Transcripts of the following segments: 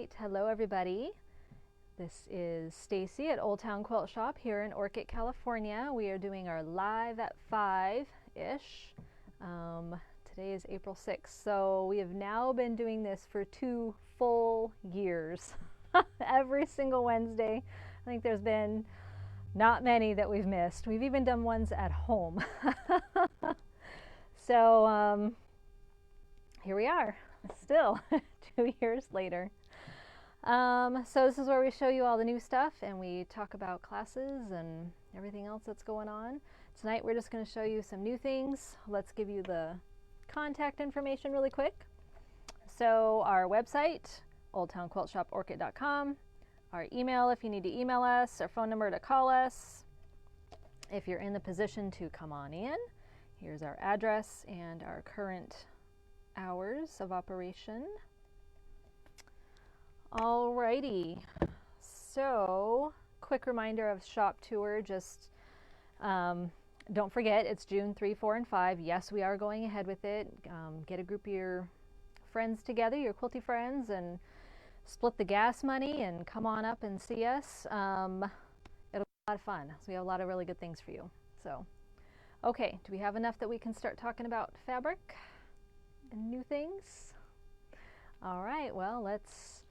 right, hello everybody. This is Stacy at Old Town Quilt Shop here in Orchid, California. We are doing our live at 5-ish. Today is April 6th, so we have now been doing this for 2 full years. Every single Wednesday. I think there's been not many that we've missed. We've even done ones at home. So here we are, still 2 years later. So this is where we show you all the new stuff and we talk about classes and everything else that's going on. Tonight we're just going to show you some new things. Let's give you the contact information really quick. So our website, oldtownquiltshoporchid.com, our email if you need to email us, our phone number to call us. If you're in the position to come on in, here's our address and our current hours of operation. Alrighty, so quick reminder of shop tour, just don't forget it's June 3, 4, and 5. Yes, we are going ahead with it. Get a group of your friends together, your quilty friends, and split the gas money and come on up and see us. It'll be a lot of fun. So we have a lot of really good things for you. So, okay, do we have enough that we can start talking about fabric and new things? All right, well, let's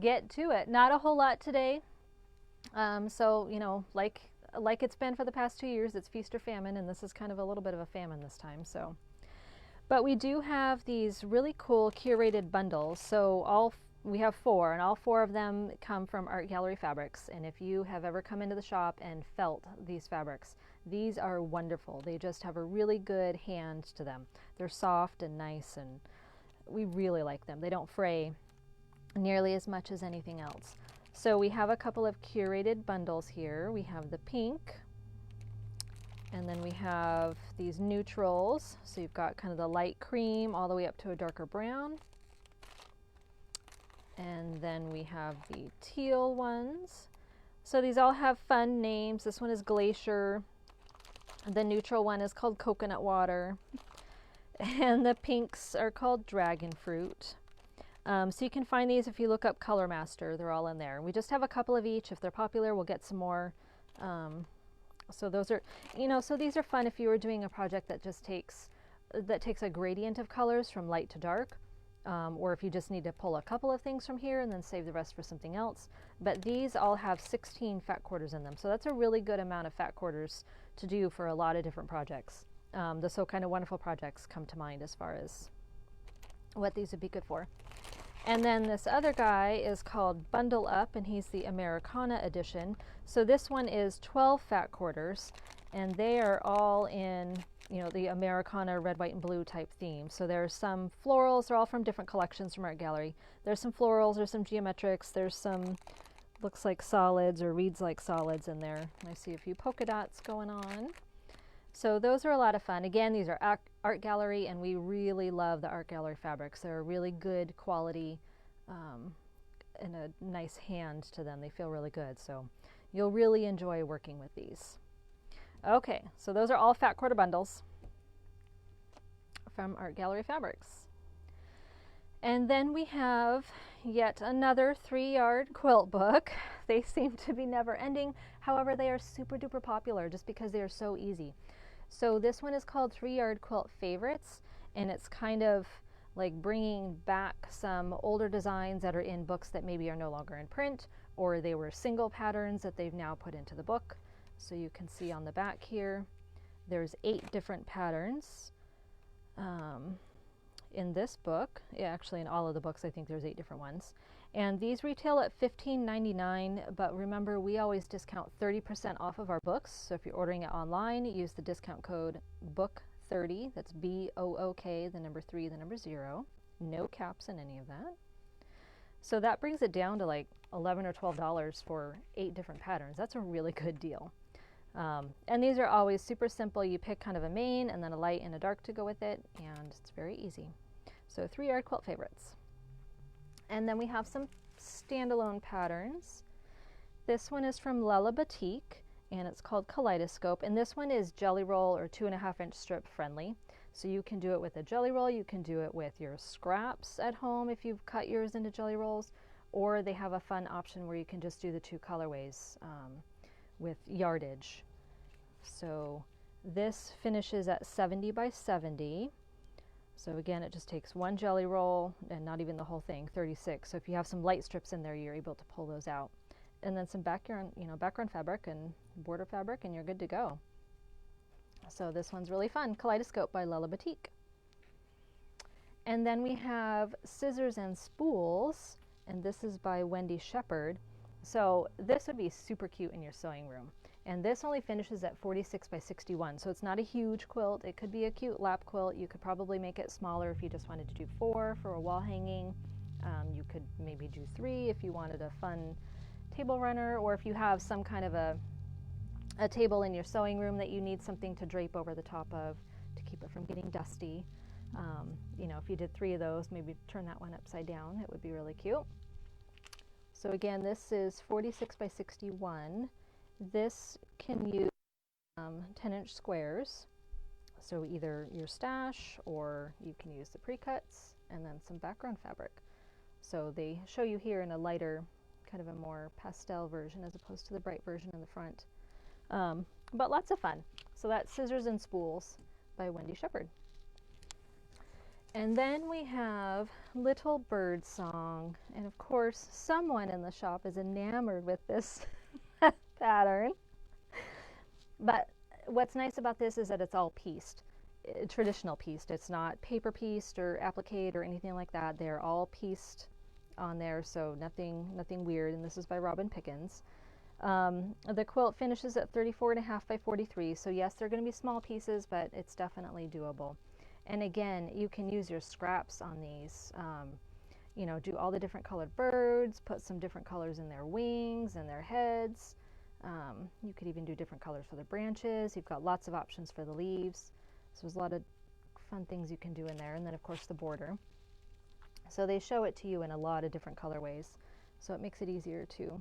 get to it. Not a whole lot today. So, you know, like it's been for the past 2 years, it's feast or famine, and this is kind of a little bit of a famine this time. So, but we do have these really cool curated bundles. So we have 4, and all 4 of them come from Art Gallery Fabrics. And if you have ever come into the shop and felt these fabrics, these are wonderful. They just have a really good hand to them. They're soft and nice, and we really like them. They don't fray nearly as much as anything else. So we have a couple of curated bundles here. We have the pink, and then we have these neutrals. So you've got kind of the light cream all the way up to a darker brown. And then we have the teal ones. So these all have fun names. This one is Glacier. The neutral one is called Coconut Water. And the pinks are called Dragon Fruit. So you can find these if you look up Color Master. They're all in there. We just have a couple of each. If they're popular, we'll get some more. So those are, you know, so these are fun if you were doing a project that just takes a gradient of colors from light to dark, or if you just need to pull a couple of things from here and then save the rest for something else. But these all have 16 fat quarters in them. So that's a really good amount of fat quarters to do for a lot of different projects. The So Kind of Wonderful projects come to mind as far as what these would be good for. And then this other guy is called Bundle Up, and he's the Americana edition. So this one is 12 fat quarters, and they are all in, you know, the Americana red, white, and blue type theme. So there's some florals. They're all from different collections from Art Gallery. There's some florals, there's some geometrics, there's some looks like solids or reads like solids in there. And I see a few polka dots going on. So those are a lot of fun. Again, these are Art Gallery, and we really love the Art Gallery fabrics. They're a really good quality and a nice hand to them. They feel really good. So you'll really enjoy working with these. Okay, so those are all fat quarter bundles from Art Gallery Fabrics. And then we have yet another 3-yard quilt book. They seem to be never ending. However, they are super duper popular just because they are so easy. So this one is called 3-Yard Quilt Favorites, and it's kind of like bringing back some older designs that are in books that maybe are no longer in print, or they were single patterns that they've now put into the book. So you can see on the back here, there's 8 different patterns in this book. Yeah, actually in all of the books I think there's 8 different ones. And these retail at $15.99, but remember we always discount 30% off of our books. So if you're ordering it online, use the discount code BOOK30, that's BOOK, the number 3, the number 0. No caps in any of that. So that brings it down to like $11 or $12 for 8 different patterns. That's a really good deal. And these are always super simple. You pick kind of a main and then a light and a dark to go with it, and it's very easy. So 3-Yard Quilt Favorites. And then we have some standalone patterns. This one is from Lella Batik, and it's called Kaleidoscope. And this one is jelly roll or 2.5-inch strip friendly. So you can do it with a jelly roll. You can do it with your scraps at home if you've cut yours into jelly rolls, or they have a fun option where you can just do the 2 colorways with yardage. So this finishes at 70 by 70. So again, it just takes 1 jelly roll, and not even the whole thing, 36. So if you have some light strips in there, you're able to pull those out. And then some background fabric and border fabric, and you're good to go. So this one's really fun. Kaleidoscope by Lella Batik. And then we have Scissors and Spools, and this is by Wendy Shepherd. So this would be super cute in your sewing room. And this only finishes at 46 by 61, so it's not a huge quilt. It could be a cute lap quilt. You could probably make it smaller if you just wanted to do 4 for a wall hanging. You could maybe do 3 if you wanted a fun table runner, or if you have some kind of a table in your sewing room that you need something to drape over the top of to keep it from getting dusty. You know, if you did 3 of those, maybe turn that one upside down. It would be really cute. So again, this is 46 by 61. This can use 10-inch squares, so either your stash, or you can use the pre-cuts, and then some background fabric. So they show you here in a lighter, kind of a more pastel version as opposed to the bright version in the front. But lots of fun. So that's Scissors and Spools by Wendy Shepherd. And then we have Little Bird Song, and of course someone in the shop is enamored with this pattern. But what's nice about this is that it's all pieced, traditional pieced. It's not paper pieced or applique or anything like that. They're all pieced on there, so nothing weird. And this is by Robin Pickens. The quilt finishes at 34.5 by 43, so yes, they're going to be small pieces, but it's definitely doable. And again, you can use your scraps on these. You know, do all the different colored birds, put some different colors in their wings and their heads. You could even do different colors for the branches. You've got lots of options for the leaves. So there's a lot of fun things you can do in there. And then of course the border. So they show it to you in a lot of different colorways. So it makes it easier to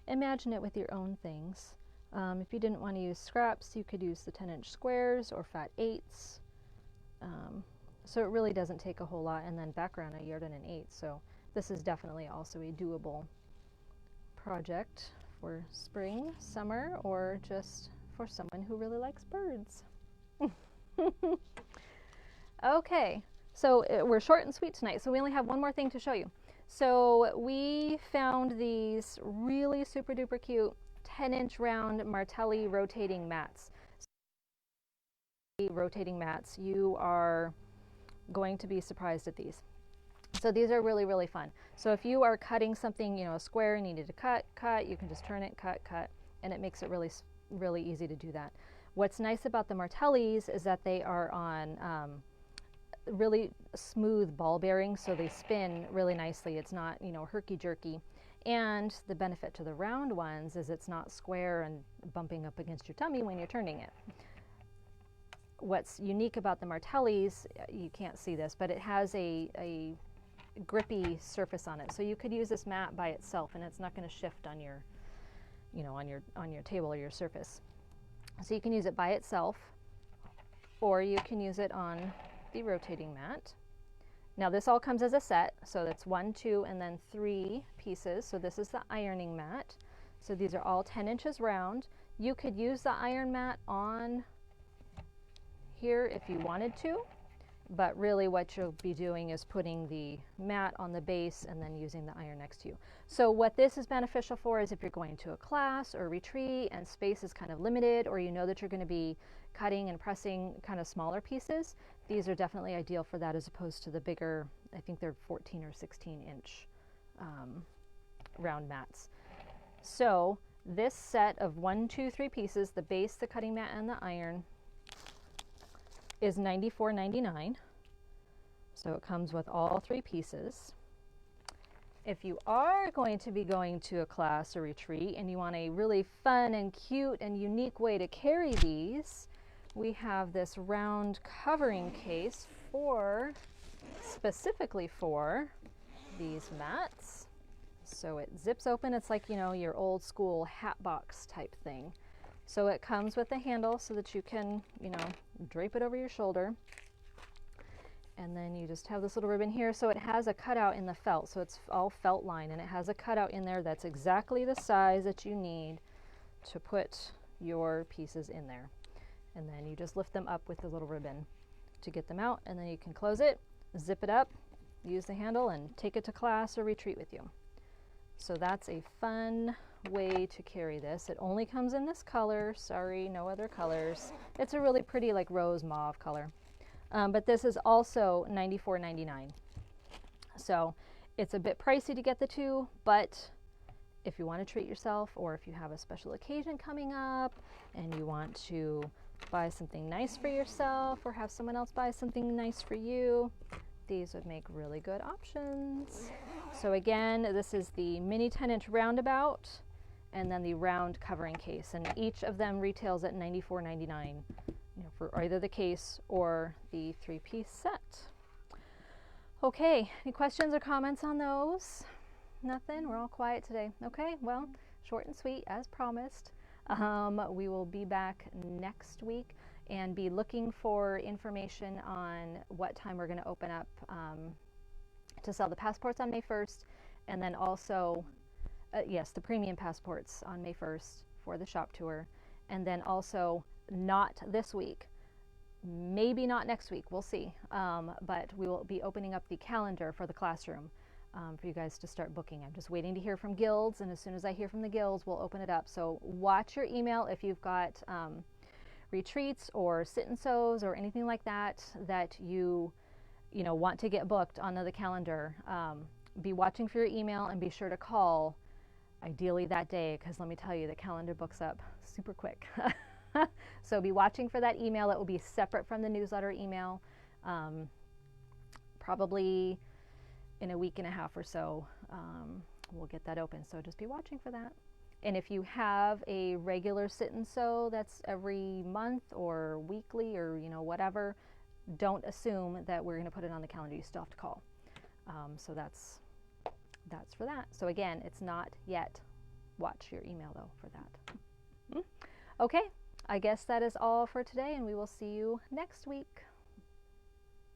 imagine it with your own things. If you didn't want to use scraps, you could use the 10-inch squares or fat 8s. So it really doesn't take a whole lot. And then background, I yarn in an 8. So this is definitely also a doable project for spring, summer, or just for someone who really likes birds. Okay, so we're short and sweet tonight, so we only have one more thing to show you. So we found these really super duper cute 10-inch round Martelli rotating mats. Rotating mats, you are going to be surprised at these. So these are really, really fun. So if you are cutting something, you know, a square and you need to cut, you can just turn it, cut, and it makes it really, really easy to do that. What's nice about the Martellis is that they are on really smooth ball bearings, so they spin really nicely. It's not, you know, herky-jerky. And the benefit to the round ones is it's not square and bumping up against your tummy when you're turning it. What's unique about the Martellis, you can't see this, but it has a grippy surface on it. So you could use this mat by itself and it's not going to shift on your, you know, on your table or your surface. So you can use it by itself, or you can use it on the rotating mat. Now this all comes as a set, so that's 1, 2, and then 3 pieces. So this is the ironing mat. So these are all 10 inches round. You could use the iron mat on here if you wanted to, but really what you'll be doing is putting the mat on the base and then using the iron next to you. So what this is beneficial for is if you're going to a class or a retreat and space is kind of limited, or you know that you're going to be cutting and pressing kind of smaller pieces, these are definitely ideal for that as opposed to the bigger, I think they're 14 or 16 inch round mats. So this set of 1, 2, 3 pieces, the base, the cutting mat, and the iron, is $94.99. So it comes with all 3 pieces. If you are going to be going to a class or retreat and you want a really fun and cute and unique way to carry these, we have this round covering case specifically for these mats. So it zips open. It's like, you know, your old school hat box type thing. So it comes with a handle so that you can, you know, drape it over your shoulder. And then you just have this little ribbon here. So it has a cutout in the felt. So it's all felt line, and it has a cutout in there that's exactly the size that you need to put your pieces in there. And then you just lift them up with the little ribbon to get them out, and then you can close it, zip it up, use the handle, and take it to class or retreat with you. So that's a fun way to carry this. It only comes in this color. Sorry, no other colors. It's a really pretty like rose mauve color. But this is also $94.99. So it's a bit pricey to get the two, but if you want to treat yourself, or if you have a special occasion coming up and you want to buy something nice for yourself or have someone else buy something nice for you, these would make really good options. So again, this is the mini 10-inch roundabout and then the round covering case, and each of them retails at $94.99, for either the case or the 3-piece set. Okay, any questions or comments on those? Nothing? We're all quiet today. Okay, well, short and sweet as promised. We will be back next week and be looking for information on what time we're going to open up to sell the passports on May 1st, and then also, yes, the premium passports on May 1st for the shop tour, and then also not this week, maybe not next week, we'll see, but we will be opening up the calendar for the classroom for you guys to start booking. I'm just waiting to hear from guilds, and as soon as I hear from the guilds, we'll open it up. So watch your email if you've got retreats or sit and sews or anything like that that you want to get booked onto the calendar. Be watching for your email and be sure to call ideally that day, because let me tell you, the calendar books up super quick. So be watching for that email. It will be separate from the newsletter email, probably in a week and a half or so. We'll get that open, so just be watching for that. And if you have a regular sit and sew that's every month or weekly or whatever, don't assume that we're going to put it on the calendar. You still have to call. So that's for that. So again, it's not yet. Watch your email though for that. Okay, I guess that is all for today, and we will see you next week.